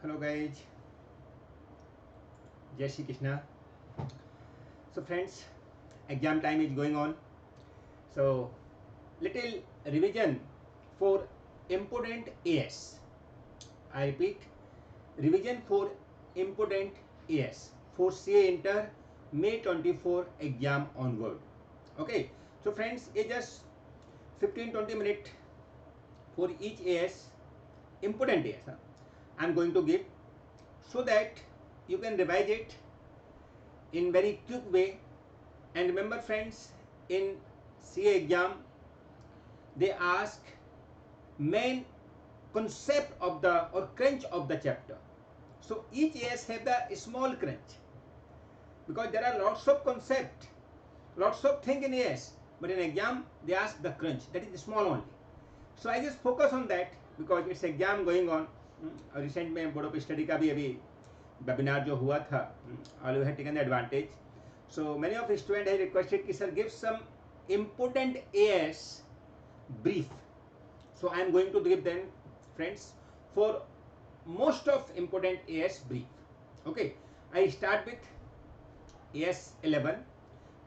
Hello guys, Jai Shri Krishna. So friends, exam time is going on. So little revision for important AS. I repeat, revision for important AS for CA Inter May 24 exam onward. Okay, so friends, it's just 15-20 minutes for each AS, important AS. I'm going to give so that you can revise it in very quick way. And remember friends, in CA exam they ask main concept of the or crunch of the chapter. So each AS have the small crunch because there are lots of concept, lots of thing in AS, but in exam they ask the crunch, that is small only. So I just focus on that because it's exam going on. Recent में board of study का भी अभी webinar जो हुआ था, all you have taken the advantage. So many of student have requested कि sir give some important as brief. So I am going to give them friends for most of important AS brief. Okay, I start with AS 11,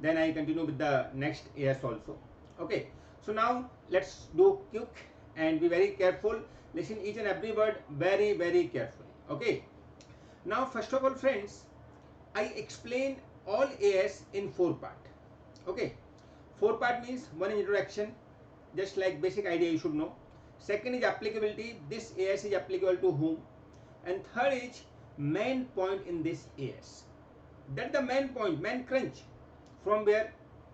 then I continue with the next AS also. Okay, so now let's do quick and be very careful. Listen each and every word very carefully. Okay, now first of all friends, I explain all AS in 4 part. Okay, 4 part means one is introduction, just like basic idea you should know. Second is applicability, this AS is applicable to whom, and third is main point in this AS. That's the main point, main crunch, from where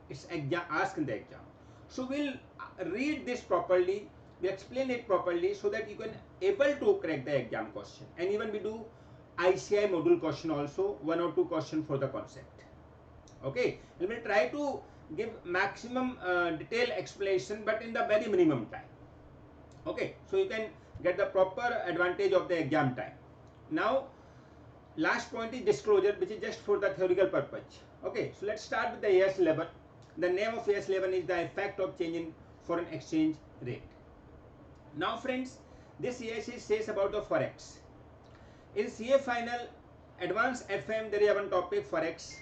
it's exam asked in the exam. So we'll read this properly, we explain it properly so that you can able to crack the exam question. And even we do ICI module question also, 1 or 2 question for the concept. Okay, and we'll try to give maximum detailed explanation but in the very minimum time. Okay, so you can get the proper advantage of the exam time. Now last point is disclosure, which is just for the theoretical purpose. Okay, so let's start with the AS 11. The name of AS 11 is the effect of change in foreign exchange rate. Now friends, this AS says about the forex. In CA final advanced FM there is one topic forex,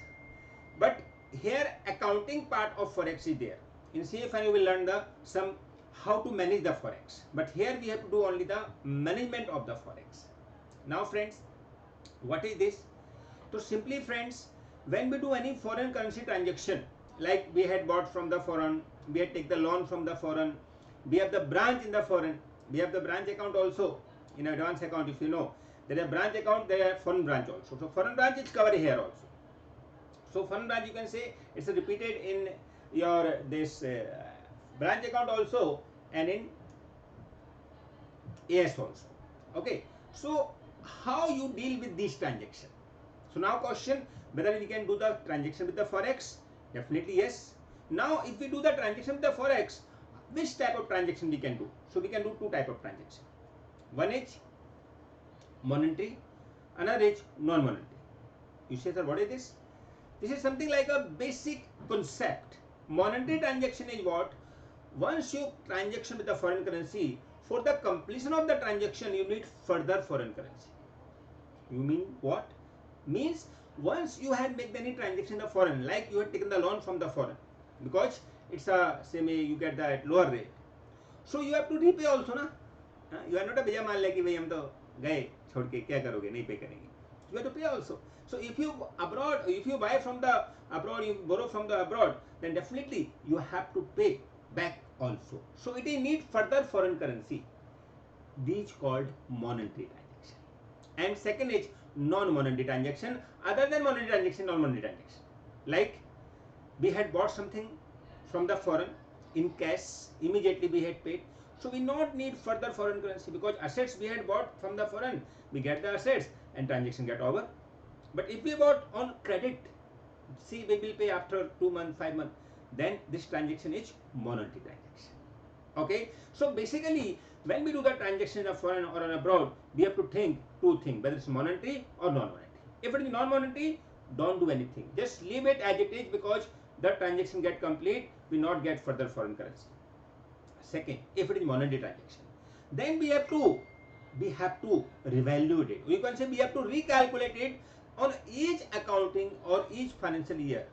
but here accounting part of forex is there. In CA final we will learn the some how to manage the forex, but here we have to do only the management of the forex. Now friends, what is this? So simply friends, when we do any foreign currency transaction, like we had bought from the foreign, we had take the loan from the foreign, we have the branch in the foreign, we have the branch account also in advance account. If you know there is branch account, there is foreign branch also. So foreign branch is covered here also. So foreign branch you can say it's repeated in your this branch account also and in AS also. Okay, so how you deal with this transaction? So now question, whether we can do the transaction with the forex? Definitely yes. Now if we do the transaction with the forex, which type of transaction we can do? So we can do 2 type of transaction. One is monetary, another is non-monetary. You say, sir, what is this? This is something like a basic concept. Monetary transaction is what? Once you transaction with the foreign currency, for the completion of the transaction you need further foreign currency. You mean what? Means once you have made any transaction in the foreign, like you have taken the loan from the foreign, because it's a semi you get the at lower rate, so you have to repay also na. You are not a भैया मान ले कि भाई हम तो गए छोड़ के क्या करोगे, नहीं पे करेंगे. You have to pay also. So if you abroad, if you buy from the abroad, you borrow from the abroad, then definitely you have to pay back also. So it is need further foreign currency. These called monetary transaction. And second is non-monetary transaction. Other than monetary transaction, non-monetary transaction. Like we had bought something from the foreign in cash, immediately we had paid. So we not need further foreign currency because assets we had bought from the foreign, we get the assets and transaction get over. But if we bought on credit, see we will pay after 2 months, 5 months, then this transaction is monetary transaction. Okay, so basically when we do the transaction of foreign or on abroad, we have to think 2 things, whether it's monetary or non-monetary. If it is non-monetary, don't do anything, just leave it as it is, because the transaction get complete, we not get further foreign currency. Second, if it is monetary transaction, then we have to we have to revalue it. You can say we have to recalculate it on each accounting or each financial year.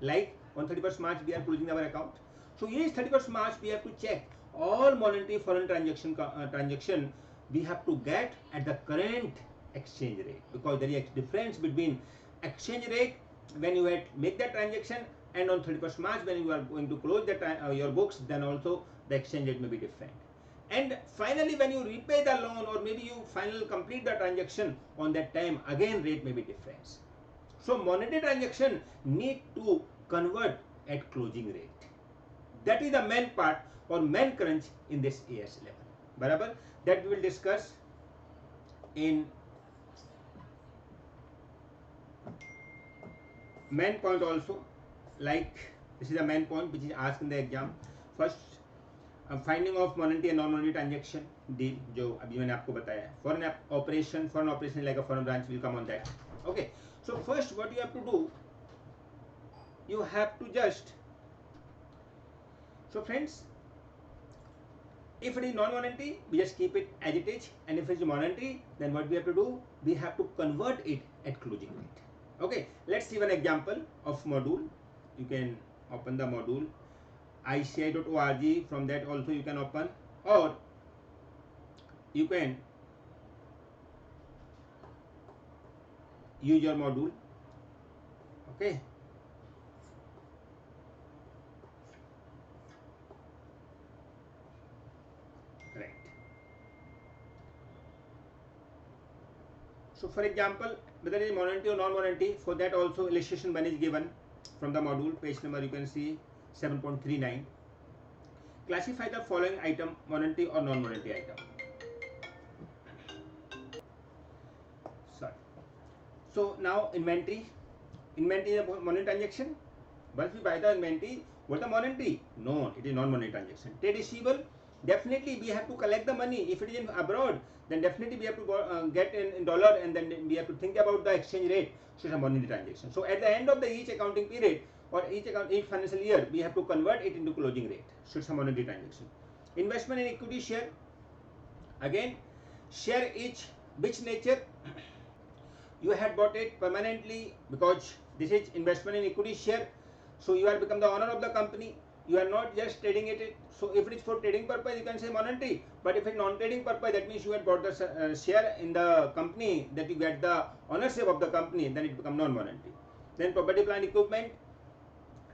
Like on 31st March we are closing our account. So each 31st March we have to check all monetary foreign transaction we have to get at the current exchange rate, because there is a difference between exchange rate when you had make that transaction and on 31st March when you are going to close that your books, then also the exchange rate may be different. And finally when you repay the loan or maybe you finally complete the transaction, on that time again rate may be different. So monetary transaction need to convert at closing rate. That is the main part or main crunch in this AS level. Barabar? That we will discuss in main point also. Like this is the main point which is asked in the exam. First, finding of monetary and non monetary transaction deal, जो अभी मैंने आपको बताया है. Foreign operation like a foreign branch will come on that. Okay, so first what you have to do, you have to just, so friends, if it is non-monetary we just keep it as it is, and if it is monetary then what we have to do, we have to convert it at closing rate. Okay, let's see one example of module. You can open the module ICI.org, from that also you can open, or you can use your module. Okay, right. So for example, whether it is monetary or non-monetary, for that also illustration one is given from the module. Page number you can see 7.39. Classify the following item, monetary or non-monetary item. Sorry. So now inventory is a monetary transaction. Once we buy the inventory, what the monetary? No, it is non-monetary transaction. Trade receivable, definitely we have to collect the money. If it is in abroad, then definitely we have to get in dollar, and then we have to think about the exchange rate. So it's a monetary transaction. So at the end of the each accounting period or each financial year, we have to convert it into closing rate. So it's a monetary transaction. Investment in equity share, again, share each which nature. You had bought it permanently because this is investment in equity share. So you have become the owner of the company. You are not just trading it. So if it is for trading purpose, you can say monetary. But if it is non-trading purpose, that means you had bought the share in the company, that you get the ownership of the company, then it becomes non-monetary. Then property, plant, equipment.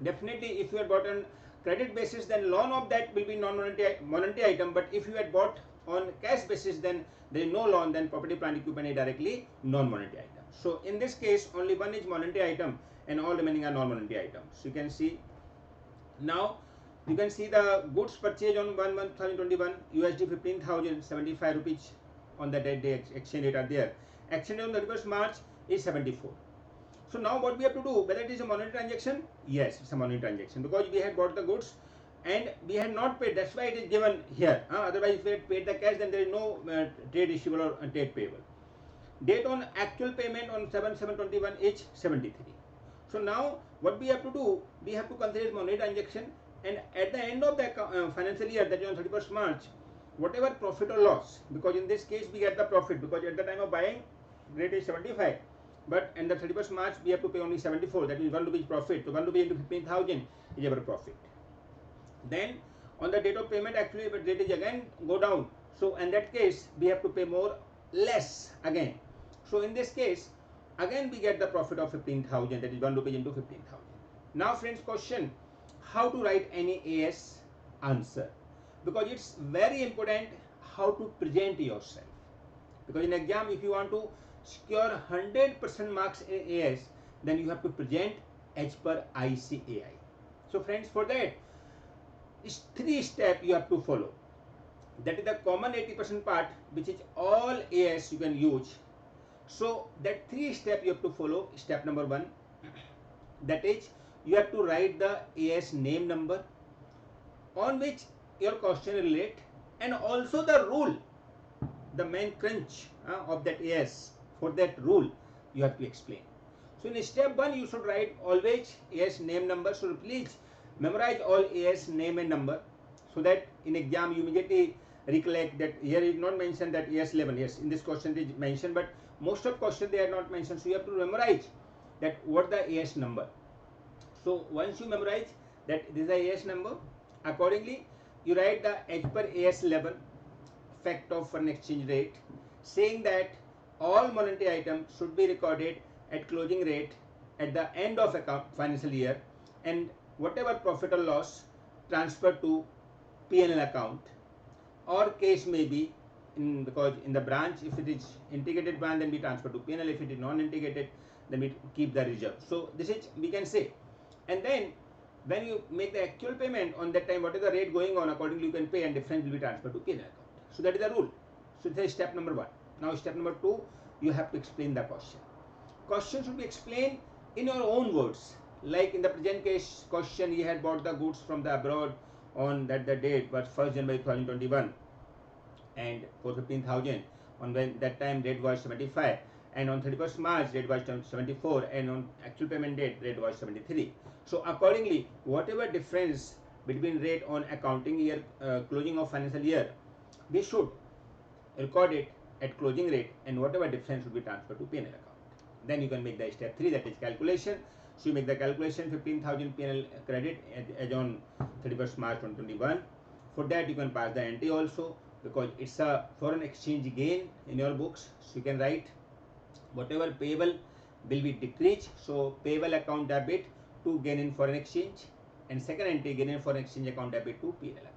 Definitely, if you had bought on credit basis, then loan of that will be non-monetary item. But if you had bought on cash basis, then there is no loan, then property, plant, equipment is directly non-monetary item. So in this case, only one is monetary item and all remaining are non-monetary items. So you can see, now you can see the goods purchased on 1/1/2021, USD 15,075 rupees on the day exchange rate are there. Exchange rate on 31st March is 74. So now what we have to do, whether it is a monetary transaction? Yes, it's a monetary transaction because we had bought the goods and we had not paid. That's why it is given here. Otherwise, if we had paid the cash, then there is no trade receivable or trade payable. Date on actual payment on 7/7/21 is 73. So now what we have to do, we have to consider monetary transaction, and at the end of the financial year, that is on 31st March, whatever profit or loss, because in this case we get the profit because at the time of buying rate is 75, but in the 31st March we have to pay only 74, that is 1 rupee profit. So 1 rupee into 15,000 is our profit. Then on the date of payment, actually the rate is again go down. So in that case we have to pay more, less again. So in this case again we get the profit of 15,000, that is 1 rupee into 15,000. Now friends, question, how to write any AS answer, because it's very important how to present yourself, because in exam if you want to secure 100% marks in AS, then you have to present as per ICAI. So friends, for that is 3 steps you have to follow. That is the common 80% part which is all AS you can use. So that 3 steps you have to follow. Step number 1, that is you have to write the AS name number on which your question relate, and also the rule, the main crunch of that AS. For that rule you have to explain. So in step 1 you should write always AS name number. So please memorize all AS name and number, so that in exam you immediately recollect that here is not mentioned that AS 11. Yes, in this question it is mentioned, but most of question they are not mentioned. So you have to memorize that what the AS number. So once you memorize that this is the AS number, accordingly you write the as per AS 11 fact of foreign exchange rate, saying that all monetary items should be recorded at closing rate at the end of account financial year, and whatever profit or loss transferred to P&L account, or case may be because in the branch, if it is integrated branch, then we transfer to P&L. If it is non-integrated, then we keep the reserve. So this is we can say. And then when you make the actual payment on that time, what is the rate going on, accordingly you can pay, and difference will be transferred to P&L account. So that is the rule. So this is step number 1. Now step number 2, you have to explain the question. Question should be explained in your own words. Like in the present case question, he had bought the goods from the abroad on that the date was 1st January 2021, and for 15,000. On when that time rate was 75, and on 31st March rate was 74, and on actual payment date rate was 73. So accordingly, whatever difference between rate on accounting year closing of financial year, we should record it at closing rate, and whatever difference should be transferred to P&L account. Then you can make the step 3, that is calculation. So you make the calculation 15,000 P&L credit as on 31st March 2021. For that you can pass the entry also, because it's a foreign exchange gain in your books. So you can write whatever payable will be decreased. So payable account debit to gain in foreign exchange, and second entry gain in foreign exchange account debit to P&L account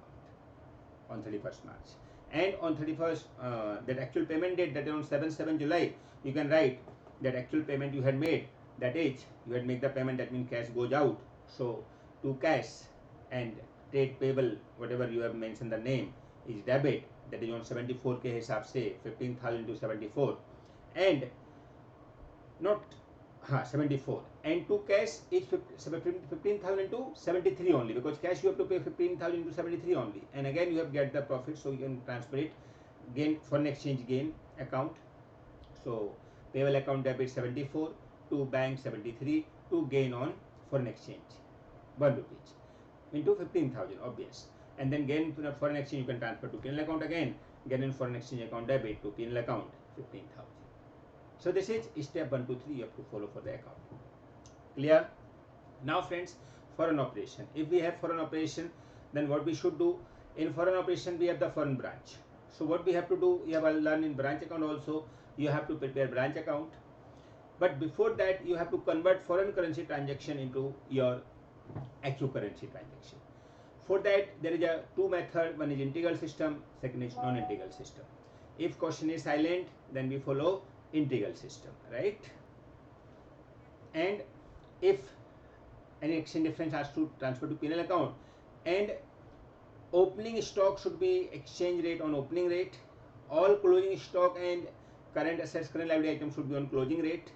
on 31st March. And on 31st, that actual payment date, that is on 7 July, you can write that actual payment you had made, that is you had made the payment, that means cash goes out. So to cash and trade payable, whatever you have mentioned the name, is debit, that is on 74K हिसाब से 15,000 to 74, and not 74, and to cash is 15,000 to 73 only, because cash you have to pay 15,000 to 73 only, and again you have get the profit, so you can transfer it gain foreign exchange gain account. So payable account debit 74, to bank 73, to gain on foreign exchange 1 rupees into 15,000 obvious, and then gain foreign exchange you can transfer to P&L account again, gain in foreign exchange account debit to P&L account 15,000. So this is step 1, 2, 3 you have to follow for the account. Clear? Now friends, foreign operation. If we have foreign operation, then what we should do? In foreign operation we have the foreign branch. So what we have to do, you have to learn in branch account also, you have to prepare branch account. But before that you have to convert foreign currency transaction into your actual currency transaction. For that there is a 2 method, one is integral system, second is non-integral system. If question is silent, then we follow integral system, right? And if any exchange difference has to transfer to P&L account, and opening stock should be exchange rate on opening rate, all closing stock and current assets, current liability items should be on closing rate,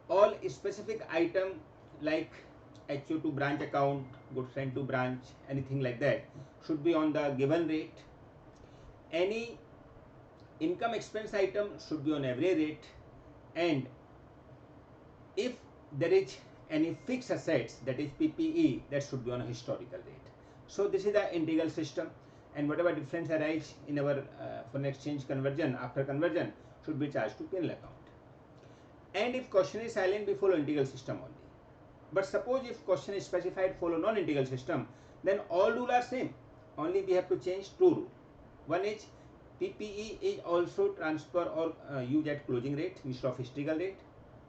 all specific item like HO to branch account, goods sent to branch, anything like that should be on the given rate, any income expense item should be on every rate, and if there is any fixed assets, that is PPE, that should be on a historical rate. So this is the integral system, and whatever difference arises in our foreign exchange conversion, after conversion should be charged to P&L account. And if question is silent, we follow integral system only. But suppose if question is specified follow non-integral system, then all rules are same, only we have to change 2 rules. One is PPE is also transfer or use at closing rate instead of historical rate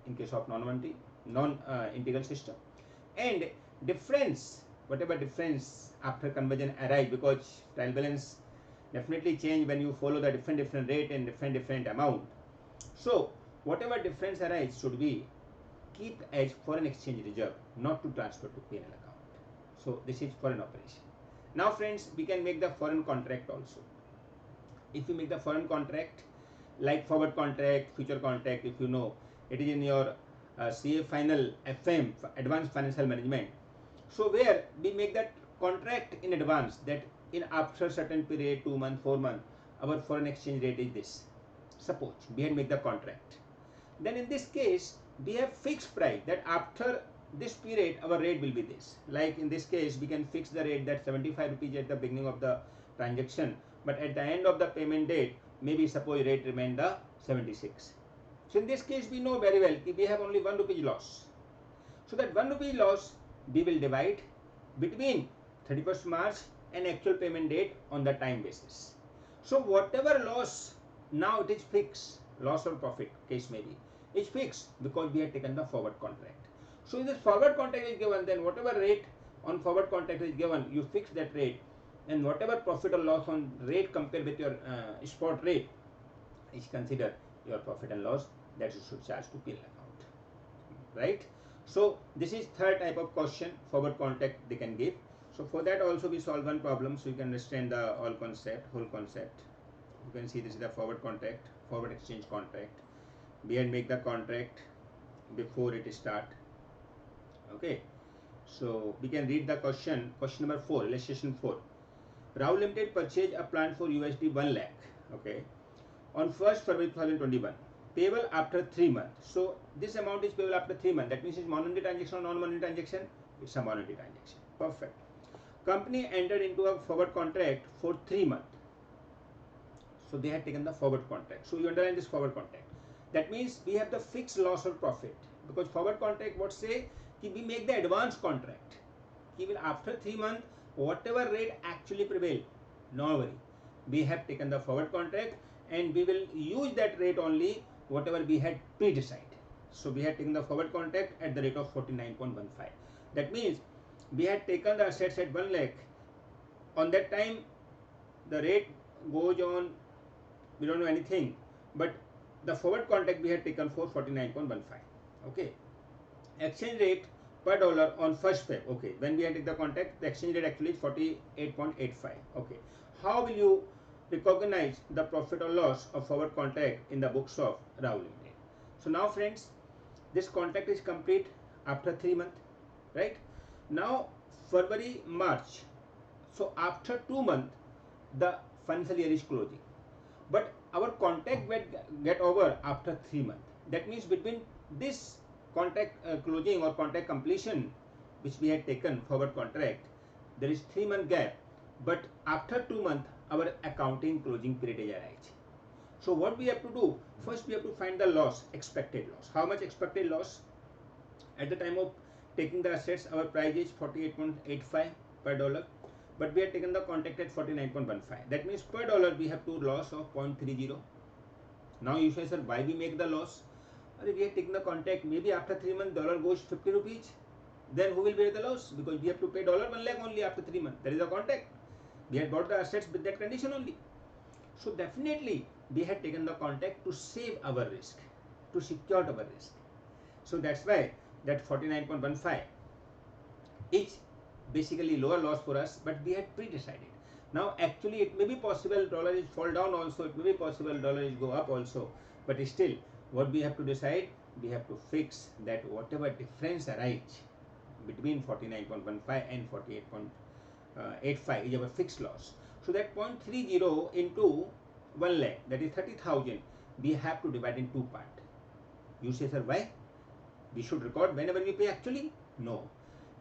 in case of non-integral system, and difference, whatever difference after conversion arise, because trial balance definitely change when you follow the different rate and different amount. So whatever difference arise should be keep as foreign exchange reserve, not to transfer to P&L account. So this is foreign operation. Now friends, we can make the foreign contract also. If you make the foreign contract like forward contract, future contract, if you know, it is in your CA final FM, advanced financial management. So where we make that contract in advance, that in after certain period, 2 months, 4 months, our foreign exchange rate is this. Suppose we had make the contract. Then in this case, we have fixed price that after this period our rate will be this. Like in this case, we can fix the rate that 75 rupees at the beginning of the transaction. but at the end of the payment date, maybe suppose rate remain the 76. So in this case, we know very well if we have only 1 rupee loss. So that 1 rupee loss we will divide between 31st March and actual payment date on the time basis. So whatever loss, now it is fixed, loss or profit case may be, is fixed because we have taken the forward contract. So if this forward contract is given, then whatever rate on forward contract is given, you fix that rate, and whatever profit or loss on rate compared with your spot rate is considered your profit and loss that you should charge to P&L account, right? So this is third type of question, forward contract they can give. So for that also we solve one problem, so you can understand the whole concept. You can see this is the forward contract, forward exchange contract. We had make the contract before it start. Okay, so we can read the question. Question number 4, illustration 4. Rahul Limited purchased a plant for USD 1 lakh. Okay, on 1st February 2021. Payable after 3 months. So this amount is payable after 3 months. That means it's monetary transaction or non-monetary transaction? It's a monetary transaction. Perfect. Company entered into a forward contract for 3 months. So they had taken the forward contract. So you underline this forward contract. That means we have the fixed loss or profit, because forward contract what say we make the advance contract. Even after 3 months, whatever rate actually prevail, no worry. We have taken the forward contract and we will use that rate only whatever we had pre-decided. So we had taken the forward contract at the rate of 49.15. That means we had taken the assets at 1 lakh. On that time, the rate goes on, we don't know anything, but the forward contract we had taken for 49.15. Okay. Exchange rate per dollar on 1st Feb. Okay. When we had taken the contract, the exchange rate actually is 48.85. Okay. How will you recognize the profit or loss of forward contract in the books of Rahul Limited? So now friends, this contract is complete after 3 months, right? Now February, March. So after 2 months, the financial year is closing. But our contract get over after 3 months. That means between this contract closing or contract completion, which we had taken forward contract, there is 3 month gap. But after 2 months, our accounting closing period is arrived. So what we have to do? First, we have to find the loss, expected loss. How much expected loss? At the time of taking the assets, our price is 48.85 per dollar. But we have taken the contract at 49.15. That means per dollar we have to loss of 0.30. Now you say, sir, why we make the loss? We have taken the contract, maybe after 3 months dollar goes 50 rupees. Then who will bear the loss? Because we have to pay dollar 1 lakh only after 3 months. That is the contract. We had bought the assets with that condition only. So definitely we had taken the contract to save our risk, to secure our risk. So that's why that 49.15 is basically lower loss for us, but we had pre-decided. Now actually it may be possible dollar is fall down also, it may be possible dollar is go up also, but still what we have to decide, we have to fix that whatever difference arise between 49.15 and 48.85 is our fixed loss. So that 0.30 into 1 lakh, that is 30,000, we have to divide in 2 parts. You say, sir, why? We should record whenever we pay actually? No.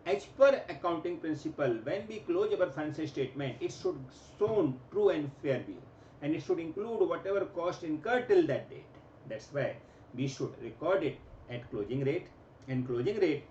As per accounting principle, when we close our financial statement, it should shown true and fair view, and it should include whatever cost incurred till that date. That's why we should record it at closing rate, and closing rate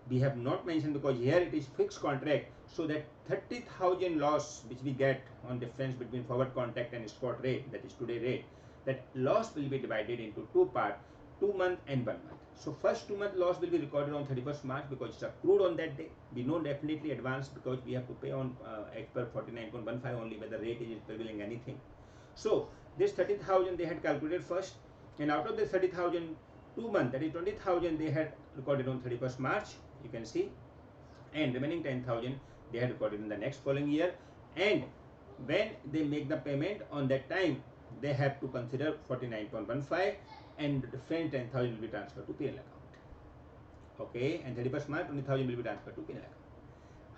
we have not mentioned because here it is fixed contract. So that 30,000 loss which we get on difference between forward contract and spot rate, that is today rate, that loss will be divided into 2 parts, 2 months and 1 month. So first 2 month loss will be recorded on 31st March because it's accrued on that day. We know definitely advance because we have to pay on as per 49.15 only whether rate is prevailing anything. So this 30,000 they had calculated first, and out of this 30,000, 2 months, that is 20,000 they had recorded on 31st March, you can see, and remaining 10,000 they had recorded in the next following year. And when they make the payment on that time, they have to consider 49.15 and the different 10,000 will be transferred to P&L account. Okay, and 31st March 20,000 will be transferred to P&L account.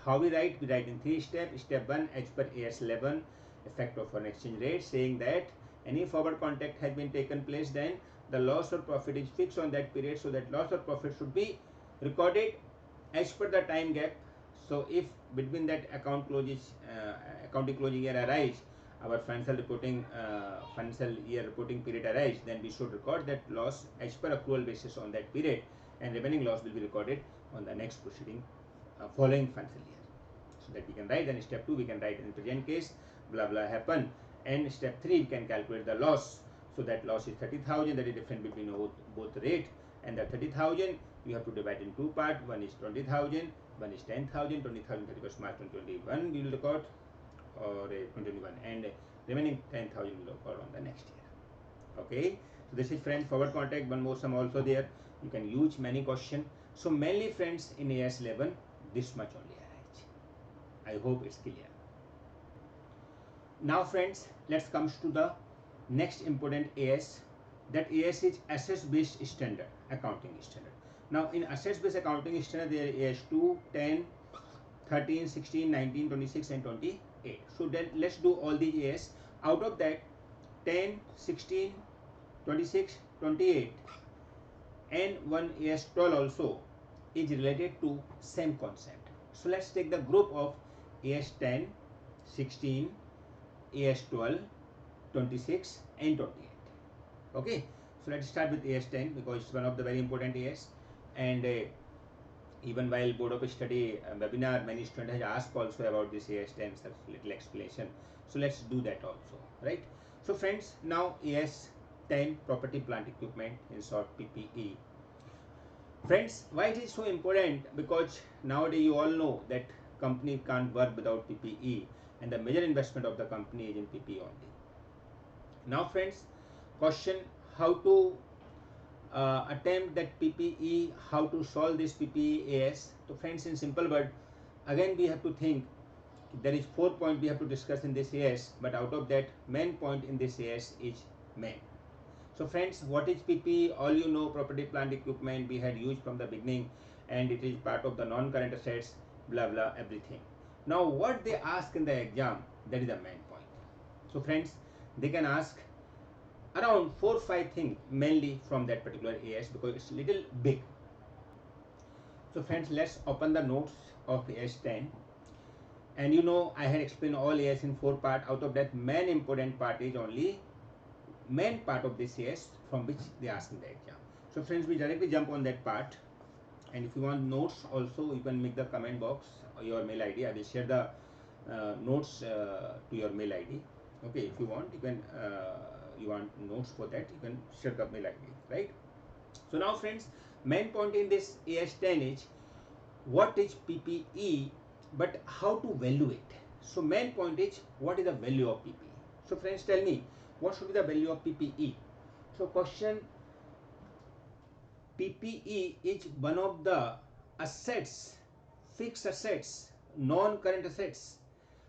How we write? We write in 3 steps. Step 1, as per AS 11, effect of foreign exchange rate, saying that any forward contract has been taken place, then the loss or profit is fixed on that period, so that loss or profit should be recorded as per the time gap. So if between that accounting closing year arise, our financial year reporting period arrives, then we should record that loss as per accrual basis on that period, and remaining loss will be recorded on the next proceeding following financial year. So that we can write. Then step 2 we can write in present case blah blah happened, and step 3 we can calculate the loss. So that loss is 30,000, that is difference between both rate, and the 30,000 you have to divide in two parts. One is 20,000, one is 10,000. 20,000 31st March 2021 we will record, or 2021, and remaining 10,000 will record on the next year. Okay, so this is friends forward contact. One more sum also there. You can use many question. So mainly friends in AS11 this much only arise. I hope it's clear. Now friends, let's come to the next important AS. That AS is assets based standard accounting standard. Now in assets based accounting standard there is AS2, 10, 13, 16, 19, 26 and 28. So then let's do all the AS. Out of that 10, 16, 26, 28 and one AS12 also is related to same concept. So let's take the group of AS10, 16, AS12, 26 and 28. Okay, so let's start with AS10 because it's one of the very important AS, and even while board of study webinar many students have asked also about this AS10, such little explanation. So let's do that also, right? So friends, now AS10 property plant equipment, in short PPE. Friends, why it is so important? Because nowadays you all know that company can't work without PPE, and the major investment of the company is in PPE only. Now friends, question how to attempt that PPE, how to solve this PPE AS. So friends, in simple word, again we have to think there is 4 points we have to discuss in this AS, but out of that main point in this AS is main. So friends, what is PPE? All you know, property plant equipment we had used from the beginning, and it is part of the non-current assets, blah blah everything. Now what they ask in the exam, that is the main point. So friends, they can ask around 4 or 5 things mainly from that particular AS because it's little big. So friends, let's open the notes of AS10, and you know I had explained all AS in 4 parts. Out of that main important part is only main part of this AS from which they ask in the exam. So friends, we directly jump on that part, and if you want notes also you can make the comment box or your mail ID. I will share the notes to your mail ID. Okay, if you want you can you want notes for that, you can share the mail ID, right? So now friends, main point in this AS10 is what is PPE, but how to value it. So main point is what is the value of PPE. So friends, tell me what should be the value of PPE. So question, PPE is one of the assets, fixed assets, non-current assets.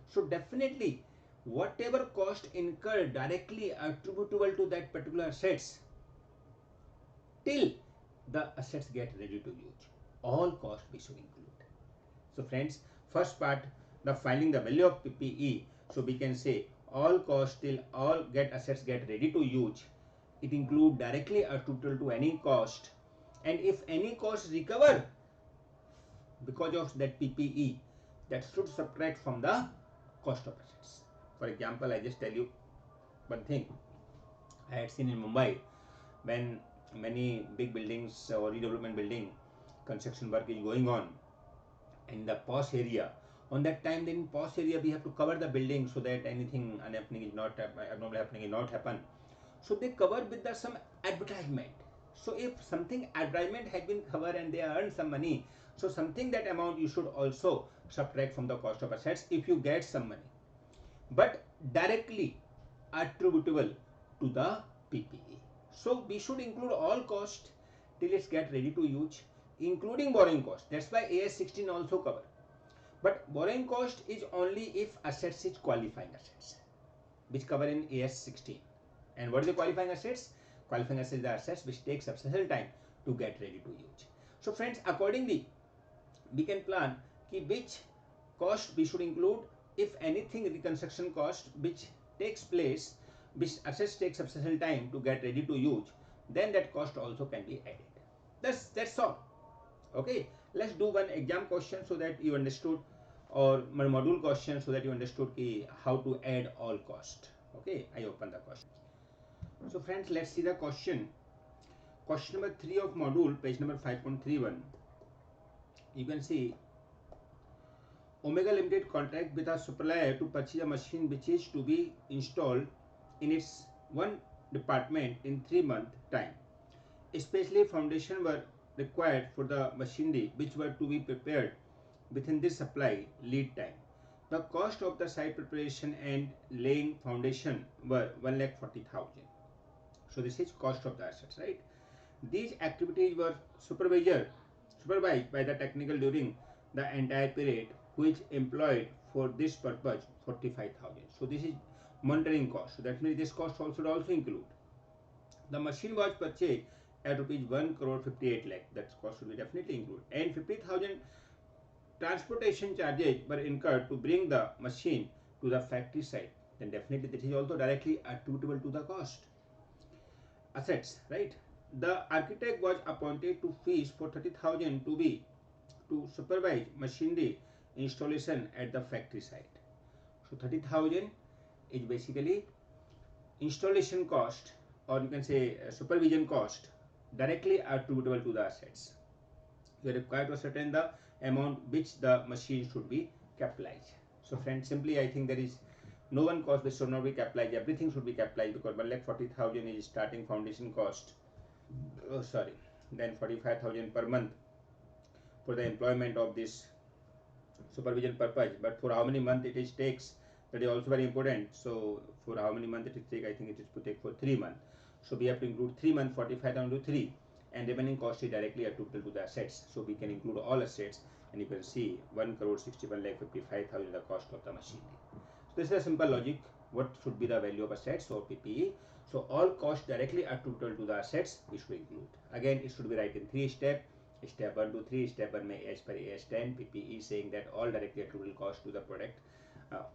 So definitely whatever cost incurred directly attributable to that particular assets till the assets get ready to use, all costs we should include. So friends, first part, the finding the value of PPE. So we can say all costs till all assets get ready to use, it include directly attributable to any cost, and if any cost recover because of that PPE, that should subtract from the cost of assets. For example, I just tell you one thing I had seen in Mumbai when many big buildings or redevelopment building construction work is going on in the posh area. On that time, then in posh area we have to cover the building so that anything unhappening is not abnormal happening is not happen. So they cover with the some advertisement. So if something advertisement has been covered and they earn some money, so something that amount you should also subtract from the cost of assets if you get some money, but directly attributable to the PPE. So we should include all cost till it's get ready to use, including borrowing cost. That's why AS16 also cover. But borrowing cost is only if assets is qualifying assets, which cover in AS16. And what is the qualifying assets? Qualifying assets are the assets which take substantial time to get ready to use. So friends, accordingly, we can plan which cost we should include. If anything, the construction cost which takes place, which assets take substantial time to get ready to use, then that cost also can be added. That's all. Okay, let's do one exam question so that you understood or module question, so that you understood how to add all cost. Okay, I open the question. So friends, let's see the question. Question number 3 of module, page number 5.31. You can see Omega Limited contract with a supplier to purchase a machine which is to be installed in its one department in 3 month time. Especially foundation were required for the machinery which were to be prepared within this supply lead time. The cost of the site preparation and laying foundation were 1,40,000. So this is cost of the assets, right? These activities were supervised by the technical during the entire period, which employed for this purpose 45,000. So this is monitoring cost. So that means this cost also should also include. The machine was purchased at rupees 1 crore 58 lakh. That cost should be definitely included. And 50,000 transportation charges were incurred to bring the machine to the factory site. Then definitely this is also directly attributable to the cost. Assets, right? The architect was appointed to fees for 30,000 to supervise machinery installation at the factory site. So 30,000 is basically installation cost, or you can say supervision cost, directly attributable to the assets. You are required to ascertain the amount which the machine should be capitalized. So friends, simply I think there is no one cost which should not be capitalized. Everything should be capitalized, because 1,40,000 is starting foundation cost. Oh, sorry. Then 45,000 per month for the employment of this supervision purpose. But for how many months it is takes, that is also very important. So for how many months it is take, I think it is to take for 3 months. So we have to include 3 months, 45,000 to 3, and remaining cost is directly attributable to the assets. So we can include all assets, and you can see 1 crore 61 lakh 55,000 the cost of the machinery. So this is a simple logic. What should be the value of assets or PPE? So all costs directly attributable to the assets we should include. Again, it should be right in 3 steps. Step 1 to 3. Step 1 may as per AS10 PPE, saying that all directly attributable cost to the product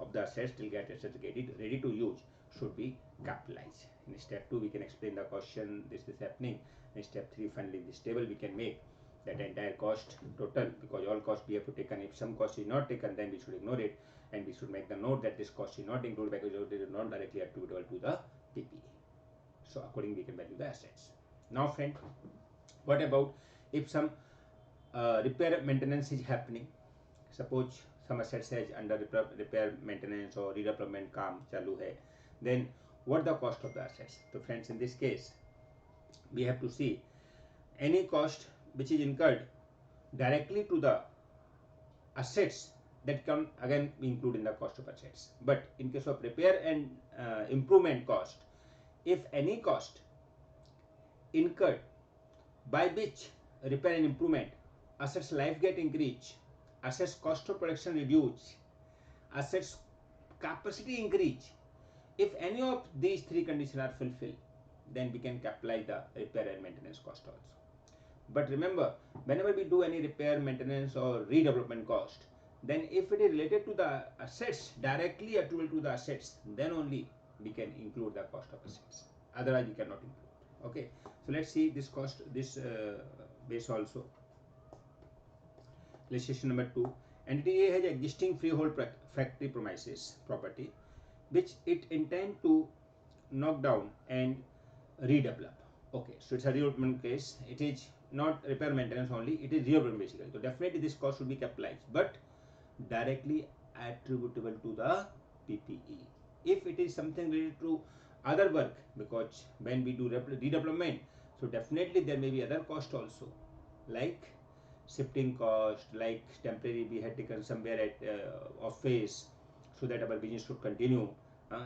of the assets till get assets ready to use should be capitalized. In step 2 we can explain the question, this is happening. In step 3 finally this table we can make that entire cost total, because all costs we have to taken. If some cost is not taken, then we should ignore it, and we should make the note that this cost is not included because it is not directly attributable to the PPE. So accordingly we can value the assets. Now friend, what about if some repair maintenance is happening? Suppose some assets is under repair maintenance or redevelopment काम चालू है, then what the cost of the assets? So friends, in this case we have to see any cost which is incurred directly to the assets, that can again be included in the cost of assets. But in case of repair and improvement cost, if any cost incurred by which repair and improvement assets life get increased, assets cost of production reduce, assets capacity increase, if any of these 3 conditions are fulfilled, then we can capitalize the repair and maintenance cost also. But remember, whenever we do any repair, maintenance or redevelopment cost, then if it is related to the assets, directly attributable to the assets, then only we can include the cost of assets. Otherwise we cannot include. Okay, so let's see this cost, this base also. Illustration number 2. Entity A has existing freehold factory premises property which it intend to knock down and redevelop. Okay, so it's a redevelopment case. It is not repair maintenance only, it is redevelopment basically. So definitely this cost should be capitalized, but directly attributable to the PPE. If it is something related to other work, because when we do redevelopment, so definitely there may be other cost also, like shifting cost, like temporary we had taken somewhere at office so that our business should continue.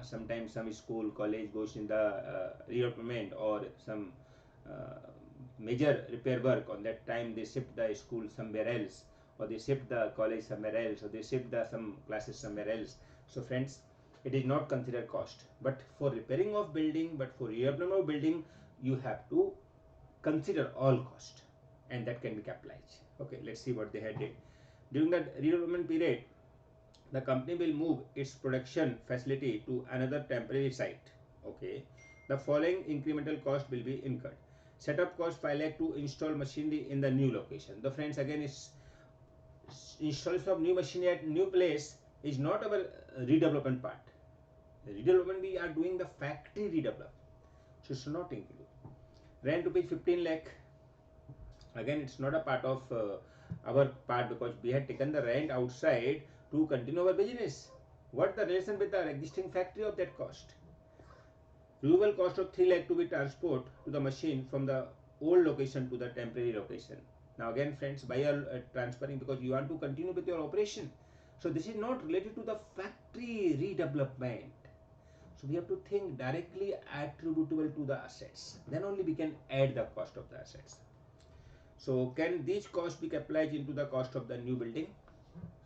Sometimes some school, college goes in the redevelopment, or some major repair work. On that time they shift the school somewhere else, or they shift the college somewhere else, or they shift the some classes somewhere else. So friends, it is not considered cost. But for repairing of building, but for redevelopment of building, you have to consider all cost, and that can be capitalized. Okay, let's see what they had did. During the redevelopment period, the company will move its production facility to another temporary site. Okay, the following incremental cost will be incurred. Setup cost 5 lakh to install machinery in the new location. The friends, again is installation of new machinery at new place is not our redevelopment part. Redevelopment we are doing the factory redevelop, so it's not included. Rent rupees 15 lakh. Again, it's not a part of our part because we had taken the rent outside to continue our business. What the relation with our existing factory of that cost? Removal cost of 3 lakh to be transport to the machine from the old location to the temporary location. Now again friends, why you are transferring? Because you want to continue with your operation. So this is not related to the factory redevelopment. So we have to think directly attributable to the assets. Then only we can add the cost of the assets. So can these costs be capitalized into the cost of the new building?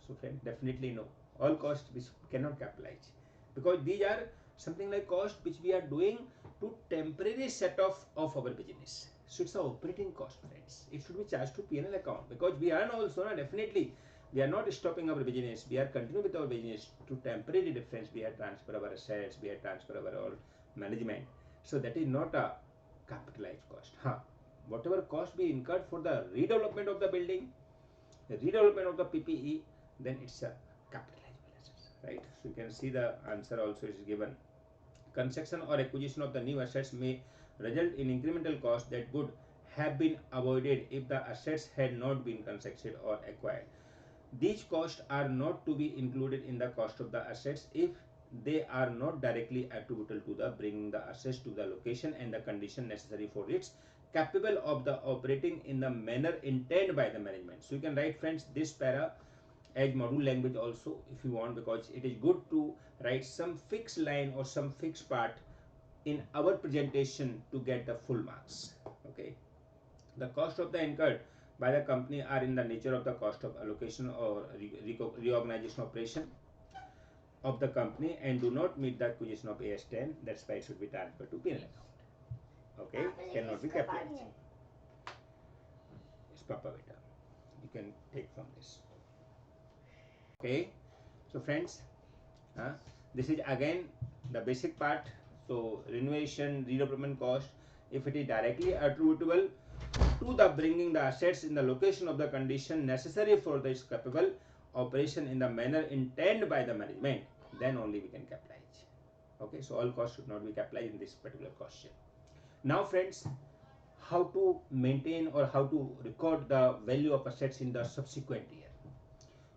So friend, definitely no. All costs which cannot capitalize, because these are something like cost which we are doing to temporary set off of our business. So it's an operating cost, friends. It should be charged to P&L account because we earn also, definitely. We are not stopping our business. We are continuing with our business. To temporary difference, we have transfer our assets, we have transfer our all management. So that is not a capitalized cost. Whatever cost we incurred for the redevelopment of the building, the redevelopment of the PPE, then it's a capitalizable assets, right? So you can see the answer also is given. Construction or acquisition of the new assets may result in incremental costs that would have been avoided if the assets had not been constructed or acquired. These costs are not to be included in the cost of the assets if they are not directly attributable to the bringing the assets to the location and the condition necessary for its capable of the operating in the manner intended by the management. So you can write friends this para as module language also if you want, because it is good to write some fixed line or some fixed part in our presentation to get the full marks. Okay, the cost of the incurred by the company are in the nature of the cost of allocation or reorganization operation of the company and do not meet the acquisition of AS10. That's why it should be transferred to P&L account. Okay, cannot be capitalized. It's Papa Beta. You can take from this. Okay, so friends, this is again the basic part. So renovation, redevelopment cost, if it is directly attributable to the bringing the assets in the location of the condition necessary for this capable operation in the manner intended by the management, then only we can capitalize. Okay, so all costs should not be capitalized in this particular question. Now friends, how to maintain or how to record the value of assets in the subsequent year.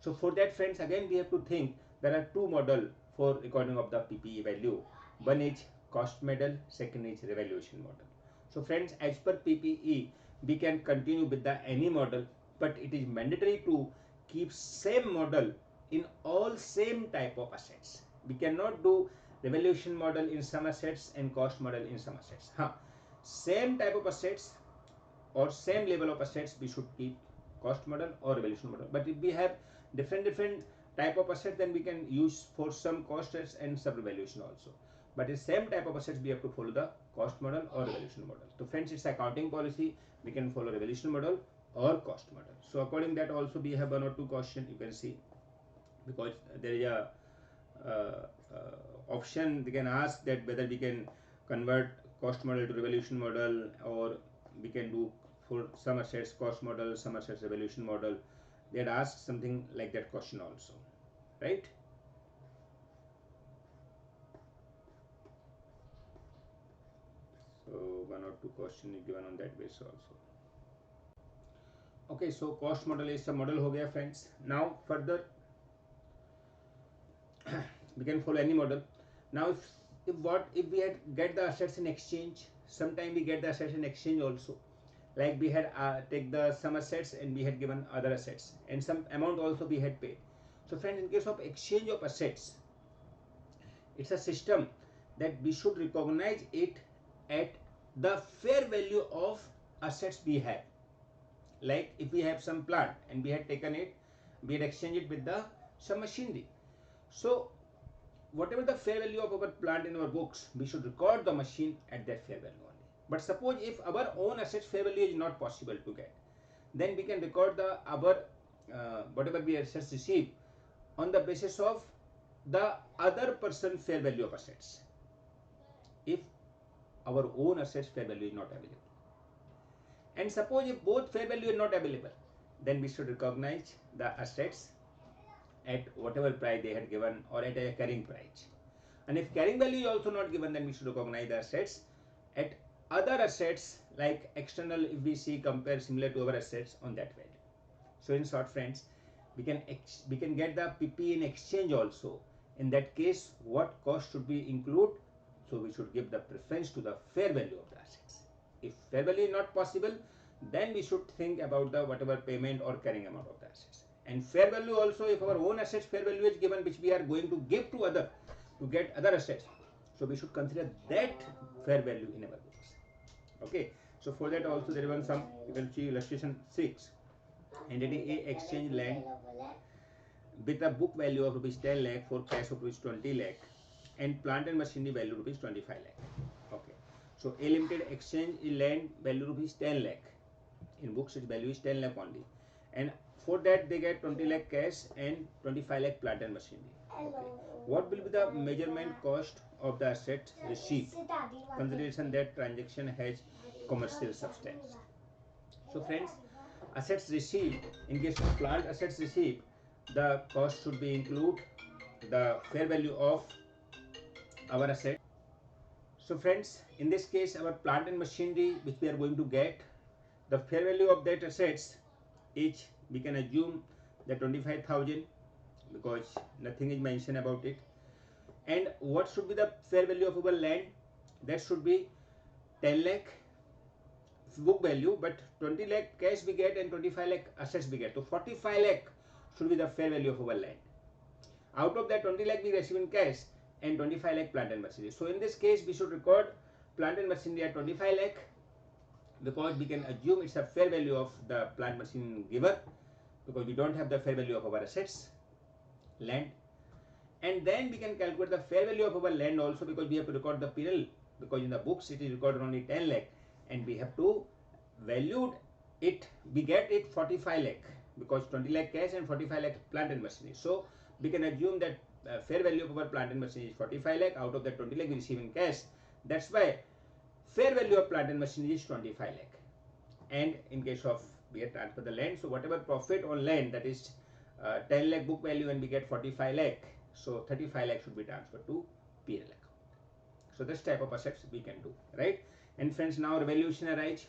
So for that friends, again we have to think there are two models for recording of the PPE value. One is cost model, second is revaluation model. So friends, as per PPE, we can continue with the any model, but it is mandatory to keep same model in all same type of assets. We cannot do revaluation model in some assets and cost model in some assets. Same type of assets or same level of assets we should keep cost model or revaluation model. But if we have different type of assets, then we can use for some cost and some revaluation also. But the same type of assets we have to follow the cost model or revaluation model. So friends, it's accounting policy. We can follow revaluation model or cost model. So according that also we have one or two questions you can see, because there is a option they can ask that whether we can convert cost model to revaluation model, or we can do for some assets cost model, some assets revaluation model. They had asked something like that question also, right? So one or two questions is given on that basis also. Okay, so cost model is a model ho gaya friends. Now further we can follow any model. Now if we had get the assets in exchange, sometime we get the assets in exchange also. Like we had take the some assets and we had given other assets, and some amount also we had paid. So friends, in case of exchange of assets, it's a system that we should recognize it at the fair value of assets we have. Like if we have some plant and we had taken it, we had exchanged it with the some machinery. So whatever the fair value of our plant in our books, we should record the machine at that fair value only. But suppose if our own assets fair value is not possible to get, then we can record the our whatever we assets receive on the basis of the other person fair value of assets, if our own assets fair value is not available. And suppose if both fair value is not available, then we should recognize the assets at whatever price they had given or at a carrying price. And if carrying value is also not given, then we should recognize the assets at other assets like external, if we see compare similar to our assets on that value. So in short, friends, we can get the PP in exchange also. In that case, what cost should we include? So we should give the preference to the fair value of the assets. If fair value is not possible, then we should think about the whatever payment or carrying amount of the assets. And fair value also, if our own assets fair value is given, which we are going to give to other to get other assets, so we should consider that fair value in our books. Okay, so for that also there is some, you can see illustration 6. Entity A exchange land with a book value of rupees 10 lakh for cash of rupees 20 lakh and plant and machinery value rupees 25 lakh. Okay, so A Limited exchange in land value rupees 10 lakh. In books its value is 10 lakh only, and for that they get 20 lakh cash and 25 lakh plant and machinery. Okay, what will be the measurement cost of the asset received? Consideration that transaction has commercial substance. So friends, assets received, in case of plant assets received, the cost should be include the fair value of our asset. So friends, in this case our plant and machinery which we are going to get, the fair value of that assets is, we can assume the 25,000 because nothing is mentioned about it. And what should be the fair value of our land? That should be 10 lakh book value, but 20 lakh cash we get and 25 lakh assets we get. So 45 lakh should be the fair value of our land. Out of that 20 lakh we receive in cash and 25 lakh plant and machinery. So in this case we should record plant and machinery at 25 lakh because we can assume it's a fair value of the plant machine giver because we don't have the fair value of our assets, land. And then we can calculate the fair value of our land also because we have to record the P&L because in the books it is recorded only 10 lakh and we have to value it, we get it 45 lakh because 20 lakh cash and 45 lakh plant and machinery. So we can assume that fair value of our plant and machinery is 45 lakh, out of that 20 lakh we receive in cash. That's why fair value of plant and machinery is 25 lakh. And in case of we have transferred the land, so whatever profit on land, that is 10 lakh book value and we get 45 lakh, so 35 lakh should be transferred to P&L account. So this type of assets we can do, right? And friends, now revaluation arise.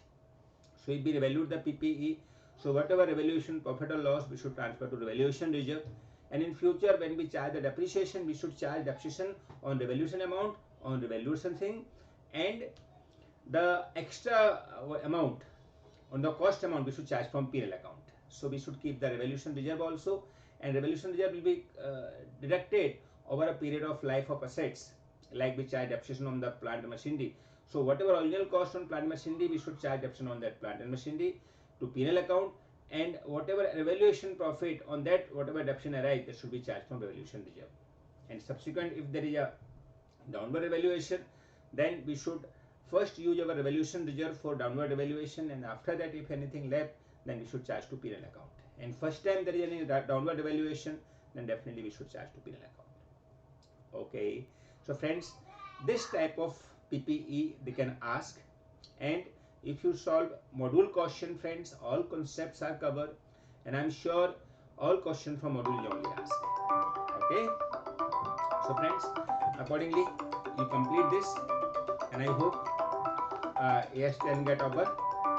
So if we revalue the PPE, so whatever revaluation profit or loss we should transfer to revaluation reserve. And in future when we charge the depreciation, we should charge depreciation on revaluation amount, on revaluation thing, and the extra amount on the cost amount we should charge from P&L account. So we should keep the revaluation reserve also, and revaluation reserve will be deducted over a period of life of assets, like we charge depreciation on the plant and machinery. So whatever original cost on plant and machinery, we should charge depreciation on that plant and machinery to P&L account, and whatever revaluation profit on that, whatever depreciation arise, that should be charged from revaluation reserve. And subsequent, if there is a downward revaluation, then we should first use our revaluation reserve for downward revaluation, and after that if anything left, then we should charge to P&L account. And first time there is any downward revaluation, then definitely we should charge to P&L account. Okay, so friends, this type of PPE they can ask, and if you solve module question, friends, all concepts are covered, and I'm sure all questions from module is only asked. Okay, so friends, accordingly you complete this, and I hope AS10 get over.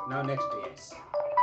Now next AS.